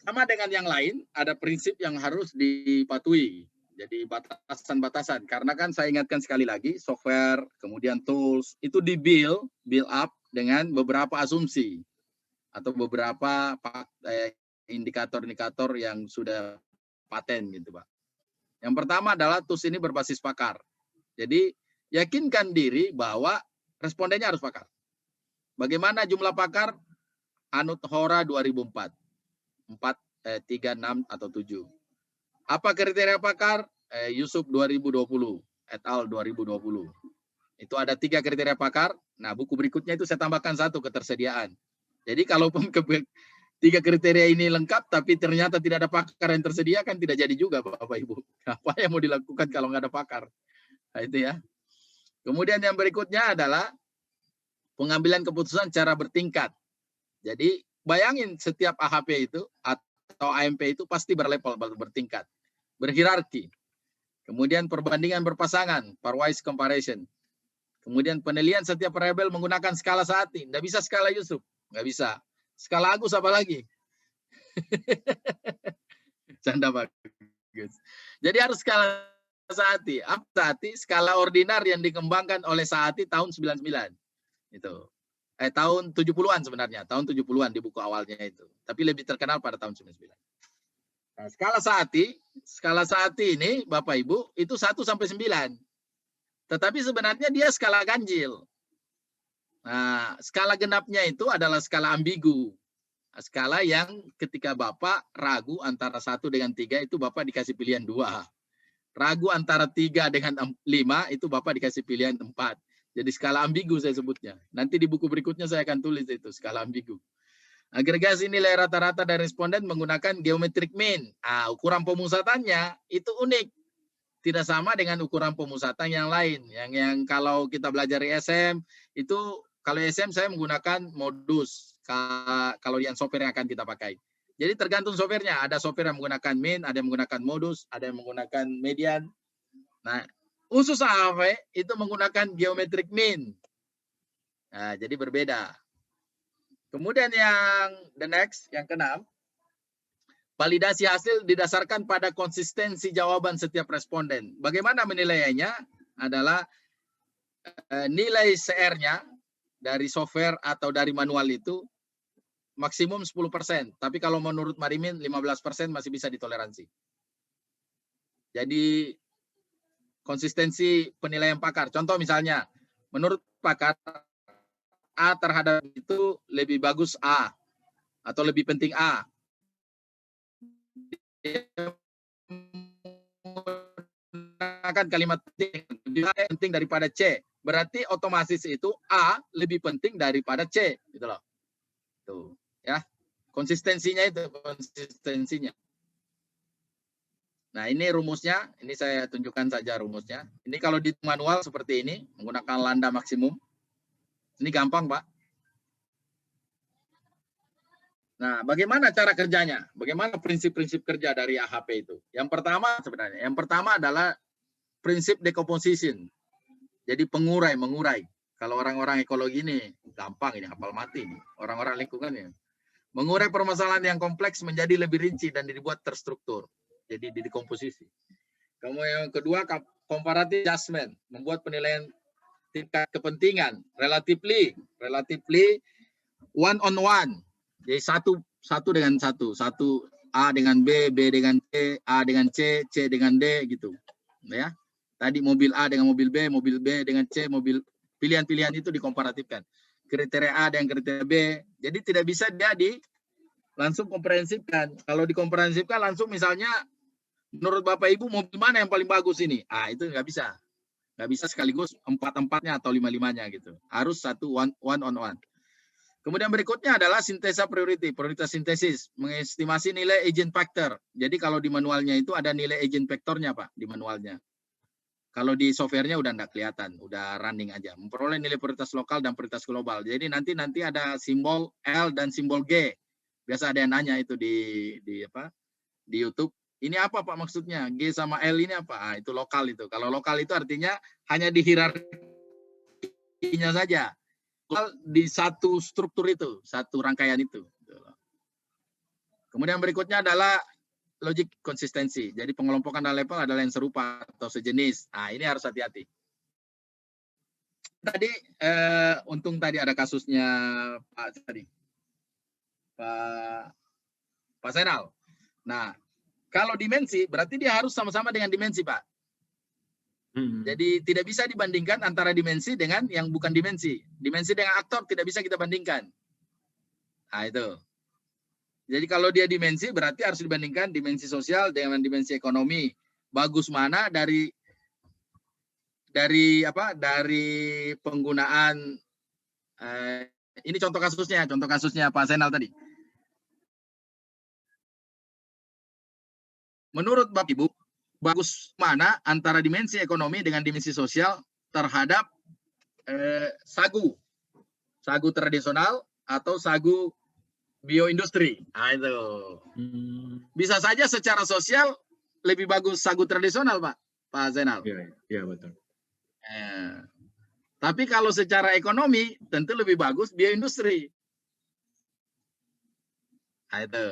Sama dengan yang lain, ada prinsip yang harus dipatuhi. Jadi batasan-batasan. Karena kan saya ingatkan sekali lagi, software, kemudian tools, itu build up dengan beberapa asumsi atau beberapa indikator-indikator yang sudah paten gitu, Pak. Yang pertama adalah tools ini berbasis pakar. Jadi yakinkan diri bahwa respondennya harus pakar. Bagaimana jumlah pakar? Anut Hora 2004. 3, 6, atau 7. Apa kriteria pakar? Yusuf 2020, et al. 2020. Itu ada 3 kriteria pakar. Nah, buku berikutnya itu saya tambahkan 1, ketersediaan. Jadi kalaupun 3 kriteria ini lengkap, tapi ternyata tidak ada pakar yang tersedia, kan tidak jadi juga, Bapak Ibu. Apa yang mau dilakukan kalau nggak ada pakar? Nah, itu ya. Kemudian yang berikutnya adalah pengambilan keputusan cara bertingkat. Jadi bayangin setiap AHP itu atau AMP itu pasti berlevel, bertingkat, berhierarki. Kemudian perbandingan berpasangan, pairwise comparison. Kemudian penilaian setiap variabel menggunakan skala Saati. Nggak bisa skala Yusuf, nggak bisa. Skala Agus apa lagi? Canda bagus. Jadi harus skala Saati. Apa Saati? Skala ordinar yang dikembangkan oleh Saati tahun 99. Itu. Tahun 70-an sebenarnya. Tahun 70-an di buku awalnya itu. Tapi lebih terkenal pada tahun 99. Nah, skala Saati ini Bapak Ibu itu 1 sampai 9. Tetapi sebenarnya dia skala ganjil. Nah, skala genapnya itu adalah skala ambigu. Skala yang ketika Bapak ragu antara 1 dengan 3 itu Bapak dikasih pilihan 2. Ragu antara 3 dengan 5 itu Bapak dikasih pilihan 4. Jadi skala ambigu saya sebutnya. Nanti di buku berikutnya saya akan tulis itu, skala ambigu. Agregasi nilai rata-rata dari responden menggunakan geometric mean. Ukuran pemusatannya itu unik. Tidak sama dengan ukuran pemusatan yang lain. Yang kalau kita belajar ISM, itu kalau ISM saya menggunakan modus. Kalau yang software yang akan kita pakai. Jadi tergantung softwarenya. Ada software yang menggunakan mean, ada yang menggunakan modus, ada yang menggunakan median. Nah, khusus AHV itu menggunakan geometric mean. Nah, jadi berbeda. Kemudian yang the next, yang keenam, validasi hasil didasarkan pada konsistensi jawaban setiap responden. Bagaimana menilainya? Adalah nilai CR-nya dari software atau dari manual itu maksimum 10%. Tapi kalau menurut Marimin 15% masih bisa ditoleransi. Jadi konsistensi penilaian pakar. Contoh misalnya, menurut pakar A terhadap itu lebih bagus A atau lebih penting A. Menggunakan kalimat penting daripada C. Berarti otomatis itu A lebih penting daripada C, gitu loh. Tuh, ya. Konsistensinya itu, konsistensinya. Nah, ini rumusnya, ini saya tunjukkan saja rumusnya. Ini kalau di manual seperti ini, menggunakan lambda maksimum. Ini gampang, Pak. Nah, bagaimana cara kerjanya? Bagaimana prinsip-prinsip kerja dari AHP itu? Yang pertama adalah prinsip decomposition. Jadi mengurai. Kalau orang-orang ekologi ini gampang ini, hafal mati nih. Orang-orang lingkungan ya. Mengurai permasalahan yang kompleks menjadi lebih rinci dan dibuat terstruktur. Jadi dikomposisi. Kemudian yang kedua, comparative adjustment, membuat penilaian tingkat kepentingan relatively one on one. Jadi satu dengan satu A dengan B, B dengan C, A dengan C, C dengan D gitu. Ya. Tadi mobil A dengan mobil B dengan C, pilihan-pilihan itu dikomparatifkan. Kriteria A dengan kriteria B. Jadi tidak bisa dia langsung komprehensifkan. Kalau dikomprehensifkan langsung misalnya menurut Bapak Ibu mobil mana yang paling bagus ini? Itu nggak bisa. Nggak bisa sekaligus 4-4-nya atau 5-5-nya gitu. Harus satu one on one. Kemudian berikutnya adalah sintesa prioritas sintesis, mengestimasi nilai agent factor. Jadi kalau di manualnya itu ada nilai agent factornya, Pak, di manualnya. Kalau di softwarenya udah enggak kelihatan, udah running aja. Memperoleh nilai prioritas lokal dan prioritas global. Jadi nanti ada simbol L dan simbol G. Biasa ada yang nanya itu di YouTube. Ini apa Pak maksudnya? G sama L ini apa? Itu lokal itu. Kalau lokal itu artinya hanya di hierarkinya saja. Di satu struktur itu, satu rangkaian itu. Kemudian berikutnya adalah logik konsistensi. Jadi pengelompokan dan level adalah yang serupa atau sejenis. Nah, ini harus hati-hati. Tadi untung tadi ada kasusnya Pak Senal. Nah, kalau dimensi berarti dia harus sama-sama dengan dimensi, Pak. Jadi tidak bisa dibandingkan antara dimensi dengan yang bukan dimensi. Dimensi dengan aktor tidak bisa kita bandingkan. Nah, itu. Jadi kalau dia dimensi berarti harus dibandingkan dimensi sosial dengan dimensi ekonomi. Bagus mana dari penggunaan ini contoh kasusnya Pak Senal tadi. Menurut Bapak Ibu, bagus mana antara dimensi ekonomi dengan dimensi sosial terhadap sagu tradisional atau sagu bioindustri? Nah, itu. Bisa saja secara sosial lebih bagus sagu tradisional, Pak Zainal. Iya, betul. Tapi kalau secara ekonomi tentu lebih bagus bioindustri. Nah, itu.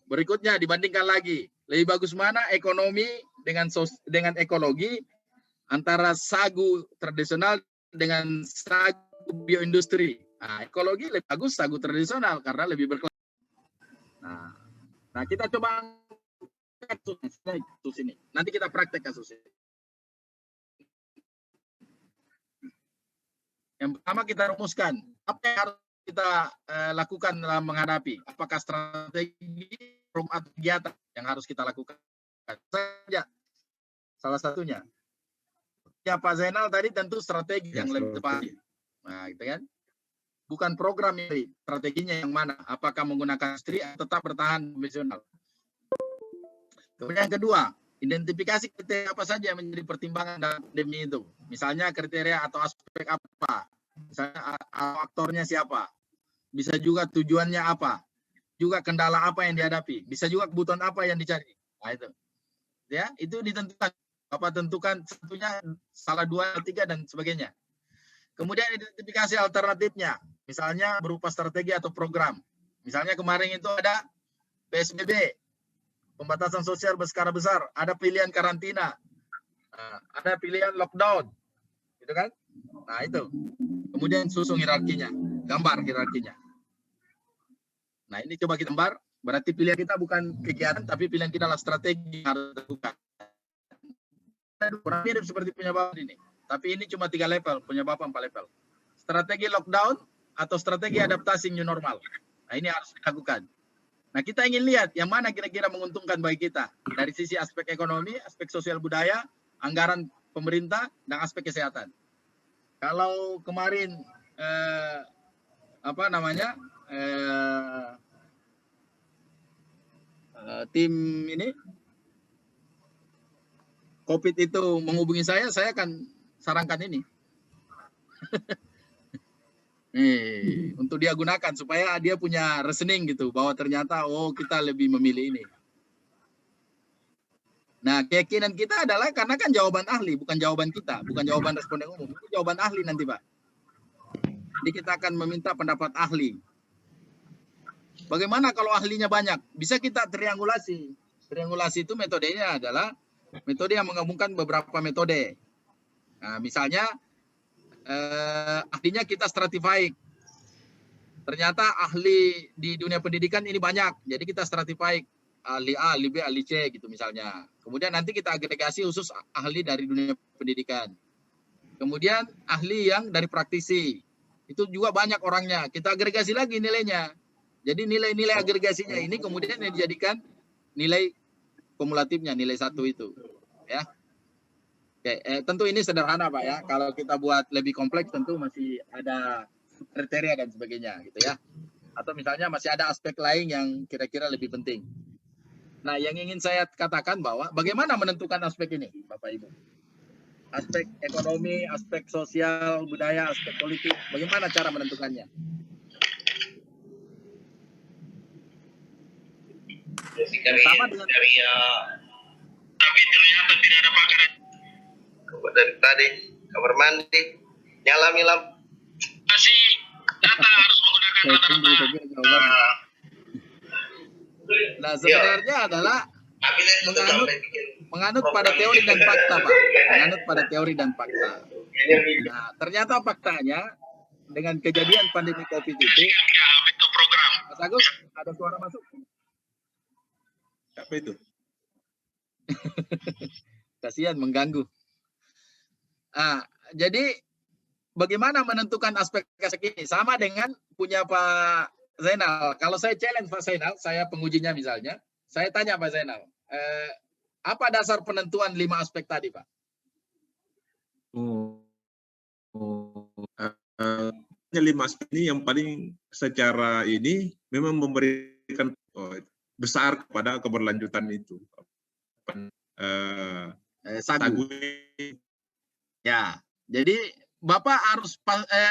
Berikutnya dibandingkan lagi, lebih bagus mana ekonomi dengan ekologi antara sagu tradisional dengan sagu bioindustri. Nah, ekologi lebih bagus sagu tradisional karena lebih berkelanjutan. Nah, kita coba kasus ini. Nanti kita praktek kasus ini. Yang pertama kita rumuskan apa yang harus kita lakukan dalam menghadapi. Apakah strategi atau kegiatan yang harus kita lakukan saja. Salah satunya. Ya Pak Zainal tadi tentu strategi yang lebih tepat. Nah, gitu kan. Bukan program ini, strateginya yang mana? Apakah menggunakan industri atau tetap bertahan konvensional? Kemudian yang kedua, identifikasi kriteria apa saja yang menjadi pertimbangan dalam pandemi itu. Misalnya kriteria atau aspek apa? Misalnya aktornya siapa? Bisa juga tujuannya apa? Juga kendala apa yang dihadapi? Bisa juga kebutuhan apa yang dicari? Nah, itu. Ya, itu ditentukan. Bapak tentukan satunya, salah 2, 3 dan sebagainya. Kemudian identifikasi alternatifnya. Misalnya berupa strategi atau program. Misalnya kemarin itu ada PSBB, pembatasan sosial berskala besar, ada pilihan karantina, ada pilihan lockdown, gitu kan? Nah, itu. Kemudian susun hierarkinya, gambar hierarkinya. Nah, ini coba kita gambar, berarti pilihan kita bukan kegiatan, tapi pilihan kita adalah strategi yang harus dilakukan. Kurang mirip seperti punya Bapak ini, tapi ini cuma 3 level, punya Bapak 4 level. Strategi lockdown atau strategi adaptasi new normal. Nah, ini harus dilakukan. Nah, kita ingin lihat yang mana kira-kira menguntungkan bagi kita dari sisi aspek ekonomi, aspek sosial budaya, anggaran pemerintah, dan aspek kesehatan. Kalau kemarin tim ini COVID itu menghubungi saya akan sarankan ini. Nih, untuk dia gunakan supaya dia punya reasoning gitu bahwa ternyata kita lebih memilih ini. Nah, keyakinan kita adalah karena kan jawaban ahli, bukan jawaban kita, bukan jawaban responden umum, itu jawaban ahli nanti, Pak. Jadi kita akan meminta pendapat ahli. Bagaimana kalau ahlinya banyak? Bisa kita triangulasi. Triangulasi itu metodenya adalah metode yang menggabungkan beberapa metode. Nah, misalnya ahlinya kita stratified. Ternyata ahli di dunia pendidikan ini banyak, jadi kita stratified. Ahli A, ahli B, ahli C gitu misalnya. Kemudian nanti kita agregasi khusus ahli dari dunia pendidikan. Kemudian ahli yang dari praktisi. Itu juga banyak orangnya. Kita agregasi lagi nilainya. Jadi nilai-nilai agregasinya ini kemudian yang dijadikan nilai kumulatifnya, nilai 1 itu. Ya. Oke, tentu ini sederhana Pak ya. Kalau kita buat lebih kompleks tentu masih ada kriteria dan sebagainya gitu ya. Atau misalnya masih ada aspek lain yang kira-kira lebih penting. Nah, yang ingin saya katakan bahwa bagaimana menentukan aspek ini, Bapak Ibu? Aspek ekonomi, aspek sosial, budaya, aspek politik, bagaimana cara menentukannya? Sama dengan tapi ternyata tidak ada pakar dari tadi kamar mandi nyala lampu masih data harus menggunakan rata-rata. Nah, sebenarnya adalah Tapi saya sudah menganut sampai bikin menganut pada teori dan fakta, Pak. Menganut pada teori dan fakta. Nah, ternyata faktanya dengan kejadian pandemi COVID itu, Mas Agus, ada suara masuk? Apa itu? Kasihan mengganggu. Jadi bagaimana menentukan aspek-aspek ini? Sama dengan punya Pak Zainal. Kalau saya challenge Pak Zainal, saya pengujinya misalnya, saya tanya Pak Zainal, apa dasar penentuan 5 aspek tadi, Pak? Lima aspek ini yang paling secara ini memang memberikan besar kepada keberlanjutan itu. Sagu. Ya, jadi Bapak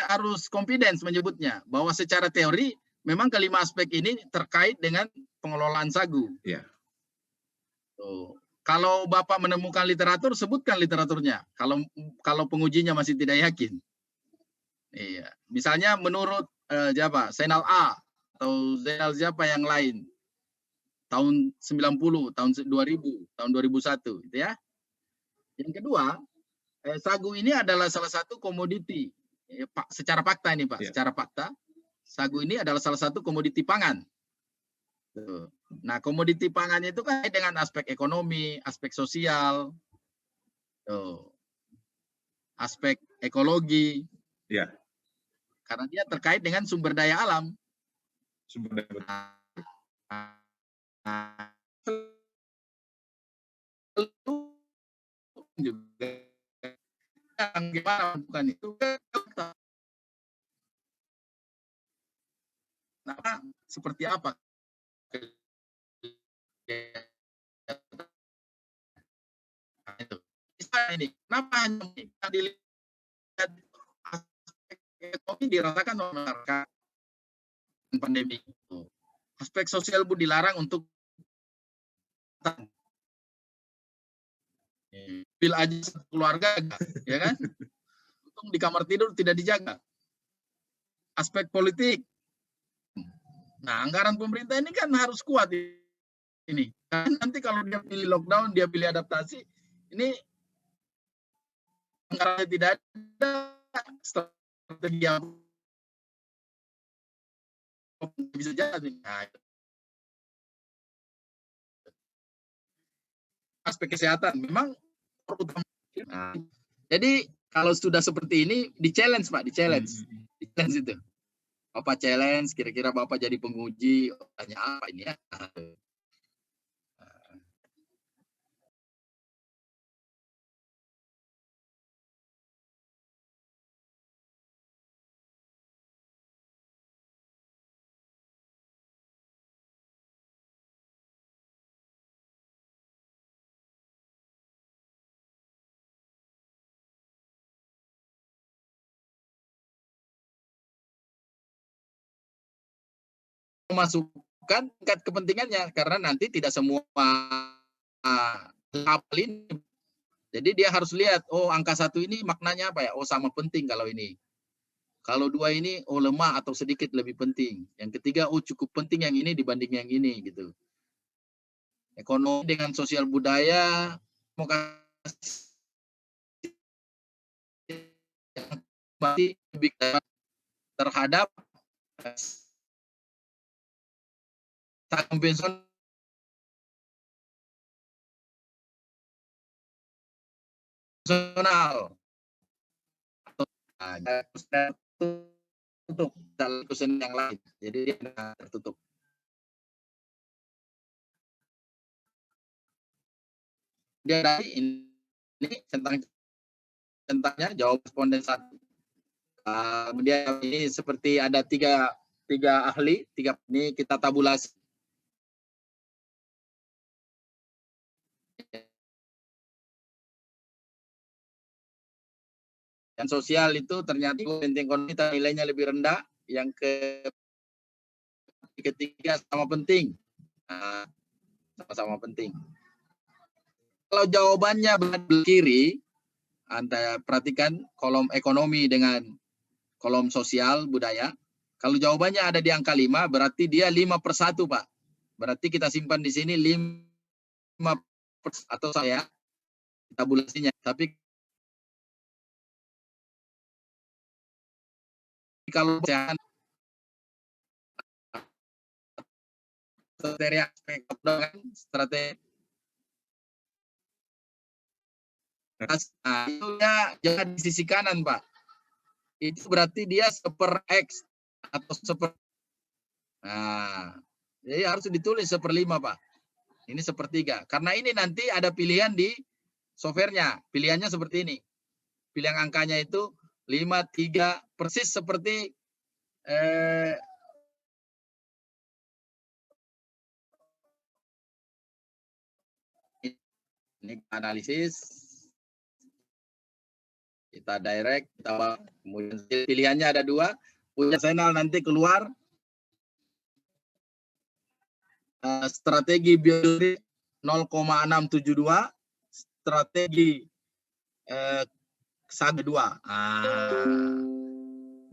harus confidence menyebutnya bahwa secara teori memang kelima aspek ini terkait dengan pengelolaan sagu. Ya. Tuh. Kalau Bapak menemukan literatur, sebutkan literaturnya. Kalau pengujinya masih tidak yakin. Iya. Misalnya menurut siapa? Zainal A atau Zainal siapa yang lain? Tahun 90, tahun 2000, tahun 2001 gitu ya. Yang kedua, sagu ini adalah salah satu komoditi. Secara fakta ini, Pak, ya. Secara fakta, sagu ini adalah salah satu komoditi pangan. Nah, komoditi pangan itu kan dengan aspek ekonomi, aspek sosial, aspek ekologi. Ya. Karena dia terkait dengan sumber daya alam. Sumber daya. Juga yang gimana bukan itu. Nah, seperti apa? Itu. Ini kenapa hanya dilihat aspek ekonomi dirasakan oleh masyarakat pandemi itu. Aspek sosial pun dilarang untuk bil aja keluarga, ya kan? Untung di kamar tidur tidak dijaga. Aspek politik. Nah, anggaran pemerintah ini kan harus kuat ini. Kan nanti kalau dia pilih lockdown, dia pilih adaptasi, ini anggarannya tidak ada, strategi yang bisa jadi. Nah, aspek kesehatan memang utama. Nah, jadi kalau sudah seperti ini, di-challenge, Pak, di-challenge. Di-challenge itu. Bapak challenge, kira-kira Bapak jadi penguji, tanya apa ini ya? Memasukkan tingkat kepentingannya karena nanti tidak semua hafalin. Jadi dia harus lihat, oh angka 1 ini maknanya apa ya? Oh sama penting kalau ini. Kalau 2 ini oh lemah atau sedikit lebih penting. Yang ketiga oh cukup penting yang ini dibanding yang ini gitu. Ekonomi dengan sosial budaya mau kasih terhadap konvensional tutup kusen yang lain, jadi dia tertutup. Dia dari ini tentangnya jawab responden 1. Kemudian ini seperti ada tiga ahli, ini kita tabulasi. Dan sosial itu ternyata penting ekonomi nilainya lebih rendah. Yang ketiga sama penting. Nah, sama-sama penting. Kalau jawabannya benar kiri, Anda perhatikan kolom ekonomi dengan kolom sosial budaya. Kalau jawabannya ada di angka 5, berarti dia 5/1, Pak. Berarti kita simpan di sini 5% atau saya tabulasinya. Tapi kalau strategi nah, itu ya jangan di sisi kanan, Pak. Itu berarti dia seper X atau seper. Nah, jadi harus ditulis 1/5, Pak. Ini 1/3. Karena ini nanti ada pilihan di softwarenya. Pilihannya seperti ini. Pilihan angkanya itu 5, 3, persis seperti ini analisis. Kita direct, kita kemudian pilihannya ada 2. Punya channel nanti keluar strategi biologi 0,672, strategi SAG 2.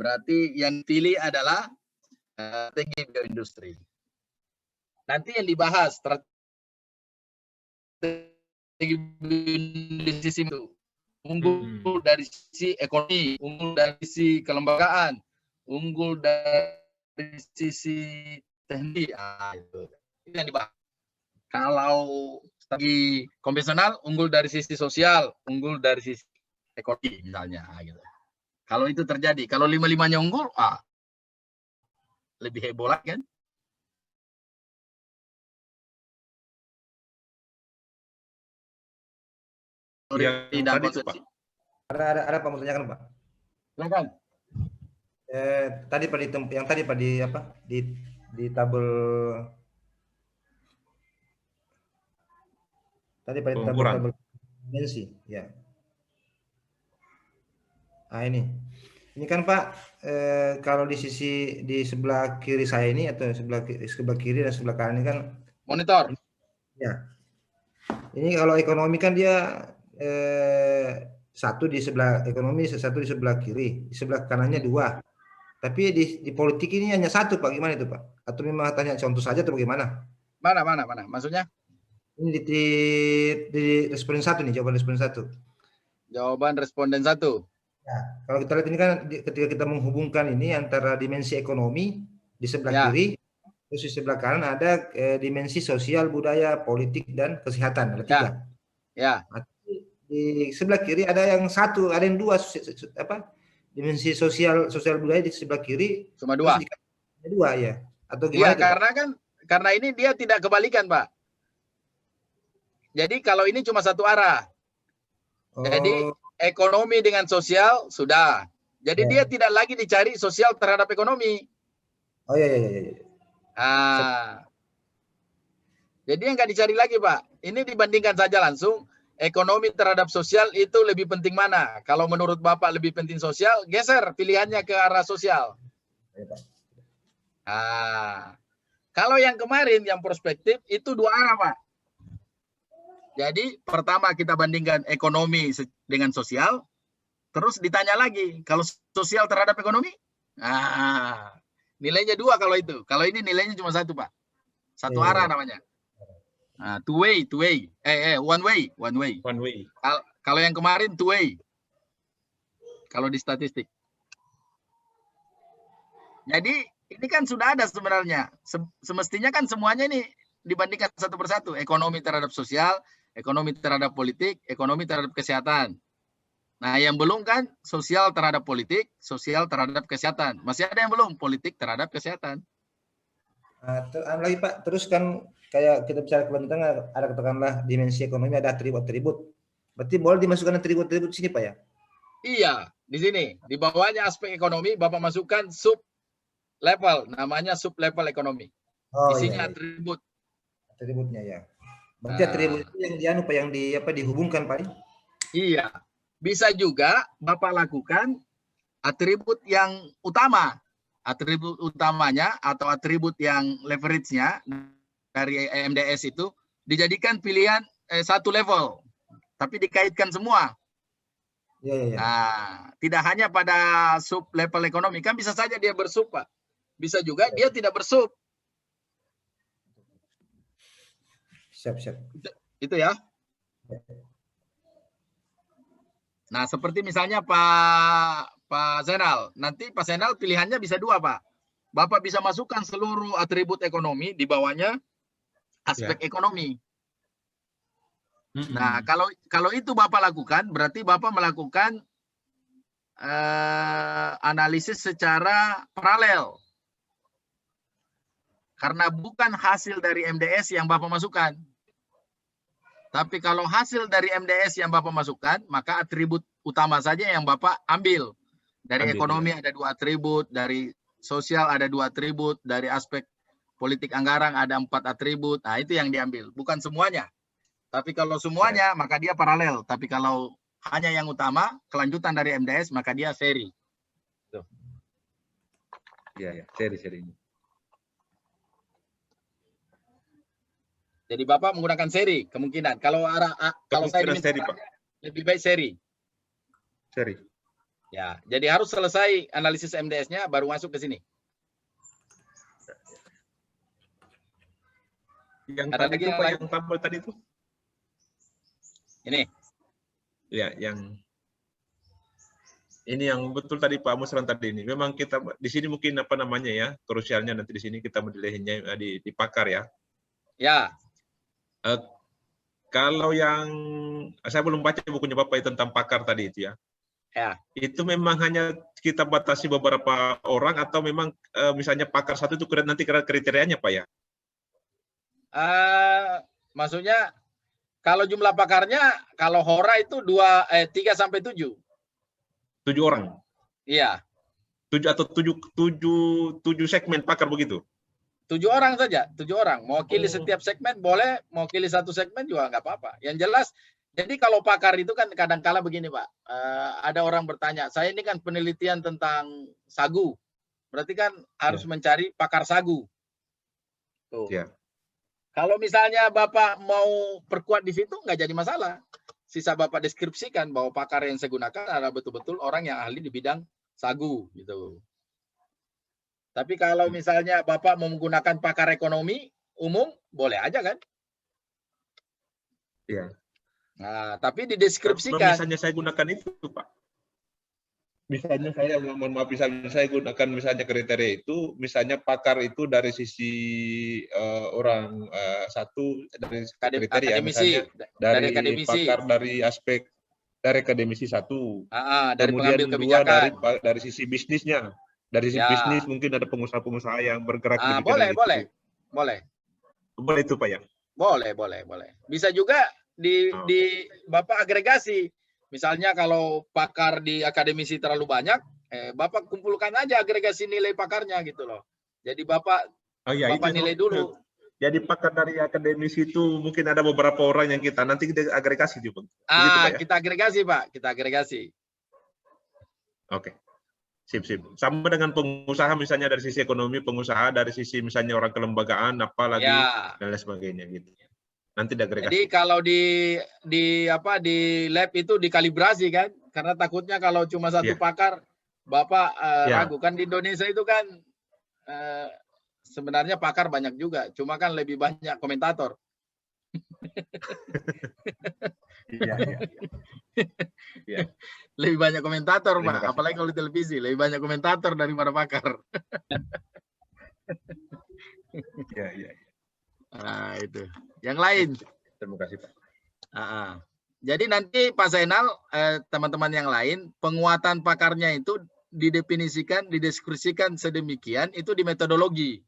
Berarti yang pilih adalah strategi bioindustri. Nanti yang dibahas strategi bioindustri itu unggul dari sisi ekonomi, unggul dari sisi kelembagaan, unggul dari sisi teknik. Itu yang dibahas. Kalau strategi konvensional unggul dari sisi sosial, unggul dari sisi ekonomi misalnya gitu. Kalau itu terjadi, kalau 5-5-nya unggul, lebih heboh lagi kan? Yang tadi itu, Pak. Ada Pak mau tanyakan, Pak? Silakan. Tadi Pak yang tadi Pak di tabel tadi Pak di tabel dimensi, ya. Ini kan Pak, kalau di sebelah kiri saya ini atau sebelah kiri dan sebelah kanan ini kan monitor. Ya. Ini kalau ekonomi kan dia satu di sebelah ekonomi, satu di sebelah kiri, di sebelah kanannya 2. Tapi di politik ini hanya 1, Pak. Gimana itu, Pak? Atau memang tanya contoh saja atau bagaimana? Mana? Maksudnya? Ini di responden 1 nih, jawaban responden 1. Jawaban responden 1. Ya, kalau kita lihat ini kan ketika kita menghubungkan ini antara dimensi ekonomi di sebelah kiri, terus di sebelah kanan ada dimensi sosial, budaya, politik, dan kesehatan. Ada 3. Ya. Di sebelah kiri ada yang 1, ada yang 2, dimensi sosial budaya di sebelah kiri cuma 2. 2 ya. Atau gimana? Iya, karena ini dia tidak kebalikan, Pak. Jadi kalau ini cuma satu arah. Jadi ekonomi dengan sosial sudah. Jadi dia tidak lagi dicari sosial terhadap ekonomi. Oh iya. Jadi yang nggak dicari lagi, Pak. Ini dibandingkan saja langsung. Ekonomi terhadap sosial itu lebih penting mana? Kalau menurut Bapak lebih penting sosial, geser pilihannya ke arah sosial. Kalau yang kemarin, yang prospektif, itu 2 arah, Pak. Jadi pertama kita bandingkan ekonomi dengan sosial, terus ditanya lagi, kalau sosial terhadap ekonomi, nilainya 2 kalau itu. Kalau ini nilainya cuma 1, Pak. Satu arah namanya. Two way. One way. Kalau yang kemarin two way. Kalau di statistik. Jadi ini kan sudah ada sebenarnya. Semestinya kan semuanya ini dibandingkan satu persatu. Ekonomi terhadap sosial, ekonomi terhadap politik, ekonomi terhadap kesehatan. Nah, yang belum kan sosial terhadap politik, sosial terhadap kesehatan. Masih ada yang belum, politik terhadap kesehatan. Lagi Pak, terus kan kayak kita bicara kelanjutan ada katakanlah dimensi ekonomi, ada atribut. Berarti boleh dimasukkan atribut-atribut sini Pak ya? Iya, di sini. Di bawahnya aspek ekonomi, Bapak masukkan sub level, namanya sub level ekonomi. Isinya atribut. Atributnya ya. Berarti atribut itu yang dihubungkan Pak? Iya. Bisa juga Bapak lakukan atribut yang utama. Atribut utamanya atau atribut yang leverage-nya dari EMDS itu dijadikan pilihan 1 level, tapi dikaitkan semua. Ya. Nah, tidak hanya pada sub level ekonomi, kan bisa saja dia bersub, Pak. Bisa juga dia tidak bersub. Siap. Itu ya. Nah, seperti misalnya Pak Zainal, nanti Pak Zainal pilihannya bisa dua, Pak. Bapak bisa masukkan seluruh atribut ekonomi di bawahnya aspek ekonomi. Nah, kalau itu Bapak lakukan, berarti Bapak melakukan analisis secara paralel. Karena bukan hasil dari MDS yang Bapak masukkan. Tapi kalau hasil dari MDS yang Bapak masukkan, maka atribut utama saja yang Bapak ambil. Dari ekonomi ada 2 atribut, dari sosial ada 2 atribut, dari aspek politik anggaran ada 4 atribut. Nah, itu yang diambil, bukan semuanya. Tapi kalau semuanya, maka dia paralel. Tapi kalau hanya yang utama, kelanjutan dari MDS, maka dia seri. Iya, seri. Jadi Bapak menggunakan seri kemungkinan. Kalau saya diminta seri, Pak. Lebih baik seri. Seri. Ya, jadi harus selesai analisis MDS-nya baru masuk ke sini. Yang Ada tadi lagi itu yang Pak, lain? yang tabel tadi itu? Ini. Ya, ini yang betul tadi Pak Musran tadi ini. Memang kita di sini mungkin apa namanya ya, krusialnya nanti di sini kita menilainya di pakar ya. Ya. Kalau yang saya belum baca bukunya Bapak tentang pakar tadi itu ya. Ya. Itu memang hanya kita batasi beberapa orang atau memang misalnya pakar satu itu nanti kriterianya Pak ya? Maksudnya kalau jumlah pakarnya, kalau Hora itu 3 sampai 7. 7 orang. Iya. 7 atau 7 segmen pakar begitu. 7 orang saja, 7 orang. Mewakili setiap segmen boleh, mewakili satu segmen juga nggak apa-apa. Yang jelas, jadi kalau pakar itu kan kadang-kala begini Pak, ada orang bertanya, saya ini kan penelitian tentang sagu, berarti kan harus mencari pakar sagu. Tuh. Ya. Kalau misalnya Bapak mau perkuat di situ, nggak jadi masalah. Sisa Bapak deskripsikan bahwa pakar yang saya gunakan adalah betul-betul orang yang ahli di bidang sagu, gitu. Tapi kalau misalnya Bapak mau menggunakan pakar ekonomi umum, boleh aja kan? Iya. Nah, tapi dideskripsikan. Misalnya saya gunakan itu, Pak. Misalnya saya, mohon maaf, misalnya saya gunakan misalnya kriteria itu, misalnya pakar itu dari sisi orang satu dari kriteria, akademisi, misalnya dari akademisi. pakar dari aspek dari akademisi satu, dari kemudian pengambil 2 kebijakan. dari sisi bisnisnya. Dari sisi bisnis mungkin ada pengusaha-pengusaha yang bergerak di bidang itu. Boleh itu Pak ya? Boleh. Bisa juga di Bapak agregasi. Misalnya kalau pakar di akademisi terlalu banyak, Bapak kumpulkan aja agregasi nilai pakarnya gitu loh. Jadi Bapak nilai dulu. Jadi pakar dari akademisi itu mungkin ada beberapa orang yang nanti kita agregasi juga. Pak, ya? Kita agregasi. Oke. Sip. Sama dengan pengusaha misalnya dari sisi ekonomi, pengusaha dari sisi misalnya orang kelembagaan, apalagi dan lain sebagainya gitu. Nanti diagregasi. Jadi kalau di lab itu dikalibrasi kan, karena takutnya kalau cuma satu pakar, Bapak ragu kan. Di Indonesia itu kan sebenarnya pakar banyak juga, cuma kan lebih banyak komentator. Iya. Lebih banyak komentator, Pak. Apalagi kalau di televisi, lebih banyak komentator daripada pakar. Iya. Nah, itu. Yang lain. Terima kasih, Pak. Jadi nanti Pak Zainal, teman-teman yang lain, penguatan pakarnya itu didefinisikan, dideskripsikan sedemikian, itu di metodologi.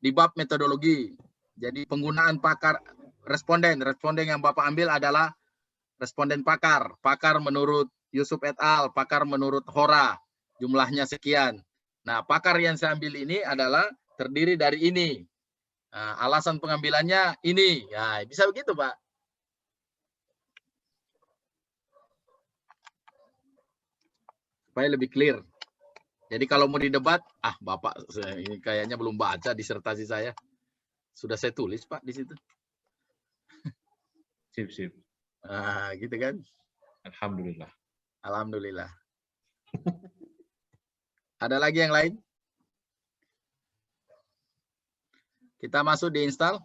Di bab metodologi. Jadi penggunaan pakar, responden yang Bapak ambil adalah responden pakar menurut Yusuf et al, pakar menurut Hora, jumlahnya sekian. Nah, pakar yang saya ambil ini adalah terdiri dari ini. Nah, alasan pengambilannya ini. Ya, bisa begitu, Pak. Supaya lebih clear. Jadi kalau mau didebat, Bapak ini kayaknya belum baca disertasi saya. Sudah saya tulis, Pak, di situ. Sip. Gitu kan. Alhamdulillah. Ada lagi yang lain? Kita masuk di install.